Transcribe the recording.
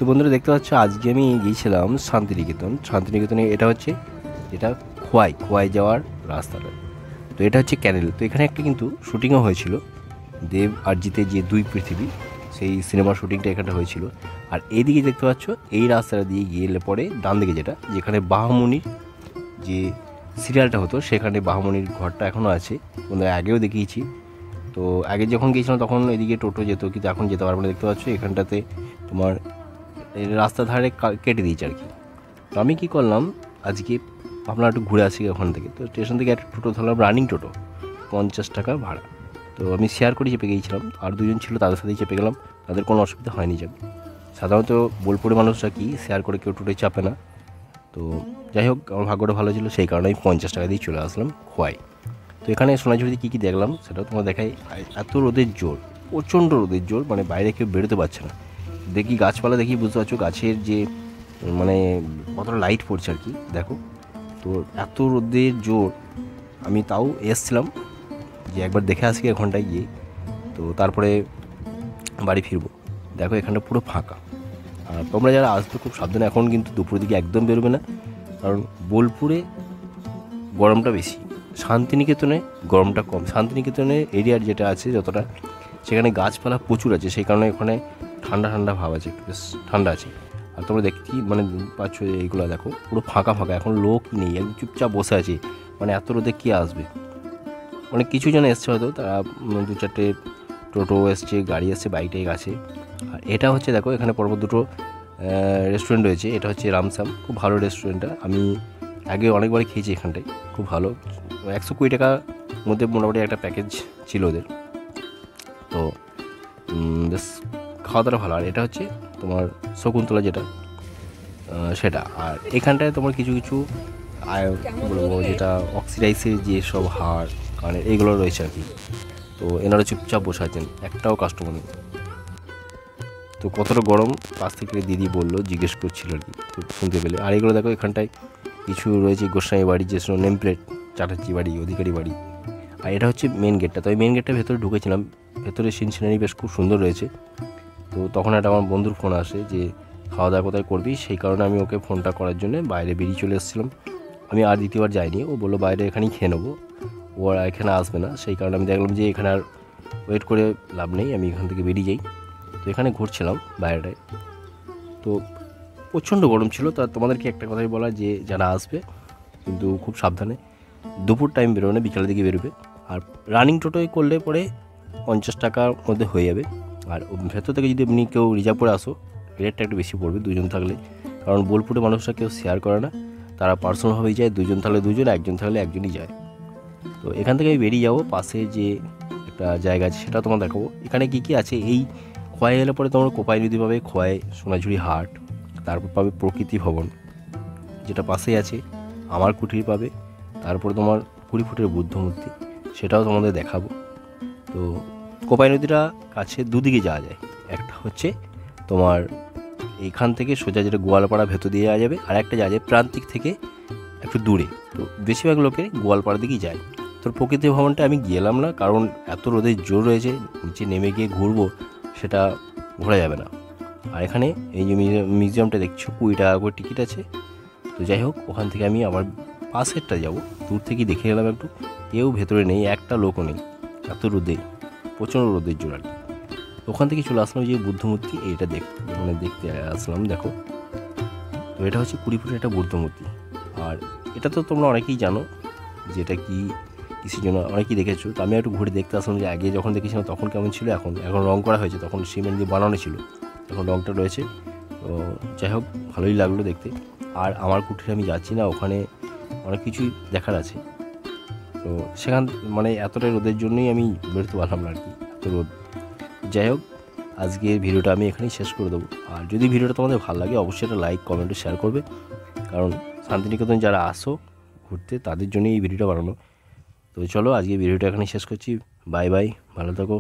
বন্ধুরা দেখতে পাচ্ছ আজকে আমি গিয়েছিলাম শান্তিনিকেতনে। এটা হচ্ছে এটা খোয়াই যাওয়ার রাস্তাটা। তো এটা হচ্ছে ক্যানেল। তো এখানে একটা কিন্তু শুটিংও হয়েছিল, দেব আর জিতে যে দুই পৃথিবী, সেই সিনেমার শুটিংটা এখানটা হয়েছিল। আর এইদিকে দেখতে পাচ্ছ এই রাস্তাটা দিয়ে গেলে পরে ডান দিকে যেখানে বাহামণির যে সিরিয়ালটা হতো, সেখানে বাহামণির ঘরটা এখনও আছে। বন্ধুরা আগেও দেখিয়েছি। তো আগে যখন গিয়েছিলাম তখন এদিকে টোটো যেত, কিন্তু এখন যেতে পারবো না। দেখতে পাচ্ছ এখানটাতে তোমার এই রাস্তার ধারে কেটে দিয়েছে আর কি। তো আমি কী করলাম, আজকে ভাবলাম একটু ঘুরে আসি ওখান থেকে। তো স্টেশন থেকে একটা টোটো ধরলাম, রানিং টোটো, 50 টাকা ভাড়া। তো আমি শেয়ার করে চেপে গিয়েছিলাম, আর দুজন ছিল তাদের সাথেই চেপে গেলাম। তাদের কোনো অসুবিধা হয়নি যাবে। সাধারণত বোলপুরের মানুষরা কি শেয়ার করে কেউ টোটোয় চাপে না। তো যাই হোক, আমার ভাগ্যটা ভালো ছিল, সেই কারণে আমি 50 টাকা দিয়ে চলে আসলাম খোয়াই। তো এখানে সোনাঝুরিতে কী কী দেখলাম সেটাও তোমার দেখাই। এত রোদের জোর, প্রচণ্ড রোদের জোর, মানে বাইরে কেউ বেরোতে পারছে না। দেখি গাছপালা দেখি বুঝতে পারছো গাছের যে মানে কতটা লাইট পড়ছে আর কি, দেখো। তো এত রোদের জোর, আমি তাও এসছিলাম যে একবার দেখে আসি ঘন্টায় গিয়ে, তো তারপরে বাড়ি ফিরবো। দেখো এখানটা পুরো ফাঁকা। আর তোমরা যারা আসবে খুব সাবধানে, এখন কিন্তু দুপুরের দিকে একদম বেরোবে না, কারণ বোলপুরে গরমটা বেশি, শান্তিনিকেতনে গরমটা কম। শান্তিনিকেতনে এরিয়ার যেটা আছে যতটা, সেখানে গাছপালা প্রচুর আছে, সেই কারণে ওখানে ঠান্ডা ঠান্ডা ভাব আছে, একটু বেশ ঠান্ডা আছে। আর তোমরা দেখতেই মানে পাচ্ছ এইগুলো দেখো পুরো ফাঁকা ফাঁকা, এখন লোক নেই, একদম চুপচাপ বসে আছে। মানে এত রোদে কে আসবে। অনেক কিছু জন এসছে হয়তো, তারা 2-4টে টোটো এসছে, গাড়ি এসছে, বাইক টাইক আছে। আর এটা হচ্ছে দেখো এখানে পরপর দুটো রেস্টুরেন্ট রয়েছে। এটা হচ্ছে রামসাম, খুব ভালো রেস্টুরেন্টটা। আমি আগে অনেকবারই খেয়েছি এখানটায়, খুব ভালো। 120 টাকার মধ্যে মোটামুটি একটা প্যাকেজ ছিল ওদের। তো বেশ খাওয়া দাওয়া ভালো। আর এটা হচ্ছে তোমার শকুন্তলা যেটা, সেটা। আর এখানটায় তোমার কিছু কিছু বলবো যেটা অক্সিডাইসের যে সব হাড় কারণে এইগুলো রয়েছে আর কি। তো এনারা চুপচাপ বসে আছেন, একটাও কাস্টমার নেই। তো কতটা গরম পাশ থেকে দিদি বললো, জিজ্ঞেস করছিল আর কি, তো শুনতে পেলে। আর এগুলো দেখো এখানটায় কিছু রয়েছে গোস্বামী বাড়ির যে নেম প্লেট, চাটার্জি বাড়ি, অধিকারী বাড়ি। আর এটা হচ্ছে মেন গেটটা। তো এই মেন গেটটার ভেতরে ঢুকেছিলাম, ভেতরে সিনারি বেশ খুব সুন্দর রয়েছে। তো তখন একটা আমার বন্ধুর ফোন আসে যে খাওয়া দাওয়া কোথায় করবি, সেই কারণে আমি ওকে ফোনটা করার জন্য বাইরে বেরিয়ে চলে এসেছিলাম। আমি আর দ্বিতীয়বার যাইনি, ও বললো বাইরে এখানেই খেয়ে নেবো, ও আর এখানে আসবে না। সেই কারণে আমি দেখলাম যে এখানে আর ওয়েট করে লাভ নেই, আমি এখান থেকে বেরিয়ে যাই। তো এখানে ঘুরছিলাম বাইরেটায়। তো প্রচণ্ড গরম ছিল। তা তোমাদেরকে একটা কথাই বলা, যে যারা আসবে কিন্তু খুব সাবধানে, দুপুর টাইম বেরোবে না, বিকালের দিকে বেরোবে। আর রানিং টোটোয় করলে পরে 50 টাকার মধ্যে হয়ে যাবে। আর ভেতর থেকে যদি এমনি কেউ রিজার্ভ করে আসো, রেটটা একটু বেশি পড়বে দুজন থাকলে, কারণ বোলপুরে মানুষরা কেউ শেয়ার করে না, তারা পার্সোনালভাবেই যায়। দুজন থাকলে দুজন, একজন থাকলে একজনই যায়। তো এখান থেকে আমি বেরিয়ে যাবো, পাশে যে একটা জায়গা আছে সেটা তোমার দেখাবো। এখানে কী কী আছে, এই খোয়াই এলে পরে তোমরা কোপাই নদী পাবে, খোয়াই সোনাঝুরি হাট, তারপর পাবে প্রকৃতি ভবন যেটা পাশেই আছে, আমার কুঠির পাবে, তারপরে তোমার 20 ফুটের বুদ্ধ মূর্তি, সেটাও তোমাদের দেখাবো। তো কোপাই নদীটা কাছে দুদিকে যাওয়া যায়, একটা হচ্ছে তোমার এইখান থেকে সোজা যেটা গোয়ালপাড়া ভেতর দিয়ে যাওয়া যাবে, আর একটা যাওয়া যায় প্রান্তিক থেকে একটু দূরে। তো বেশিরভাগ লোকে গোয়ালপাড়ার দিকেই যায়। তো প্রকৃতি ভবনটা আমি গেলাম না, কারণ এত রোদের জোর রয়েছে, নিচে নেমে গিয়ে ঘুরবো সেটা ঘোরা যাবে না। আর এখানে এই যে মিউজিয়ামটা দেখছো, 20 টাকা করে টিকিট আছে। তো যাই হোক, ওখান থেকে আমি আবার পাশেরটা যাব, দূর থেকেই দেখে গেলাম একটু। কেউ ভেতরে নেই, একটা লোকও নেই, এত রোদে, প্রচণ্ড রোদের জোর আর কি। ওখান থেকে চলে আসলাম যে বুদ্ধ মূর্তি, এইটা দেখতে আসলাম, দেখো। তো এটা হচ্ছে 20 ফুটের একটা বুদ্ধ মূর্তি। আর এটা তো তোমরা অনেকেই জানো যে এটা কি কিসের জন্য, অনেকেই দেখেছো। তো আমি একটু ঘুরে দেখতে আসলাম যে আগে যখন দেখেছিলাম তখন কেমন ছিল, এখন রং করা হয়েছে, তখন সিমেন্ট দিয়ে বানানো ছিল, এখন রংটা রয়েছে। তো যাই হোক, ভালোই লাগলো দেখতে। আর আমার কুঠিরে আমি যাচ্ছি না, ওখানে অনেক কিছুই দেখার আছে। তো সেখান মানে এতটা রোদের জন্যই আমি বেরোতে পারলাম না আর কি, এত রোদ। যাই হোক, আজকের ভিডিওটা আমি এখানেই শেষ করে দেবো। আর যদি ভিডিওটা তোমাদের ভালো লাগে অবশ্যই একটা লাইক, কমেন্ট, শেয়ার করবে, কারণ শান্তিনিকেতন যারা আসো ঘুরতে তাদের জন্যই এই ভিডিওটা বানানো। তো চলো আজকে ভিডিওটা এখানেই শেষ করছি। বাই বাই, ভালো থাকো।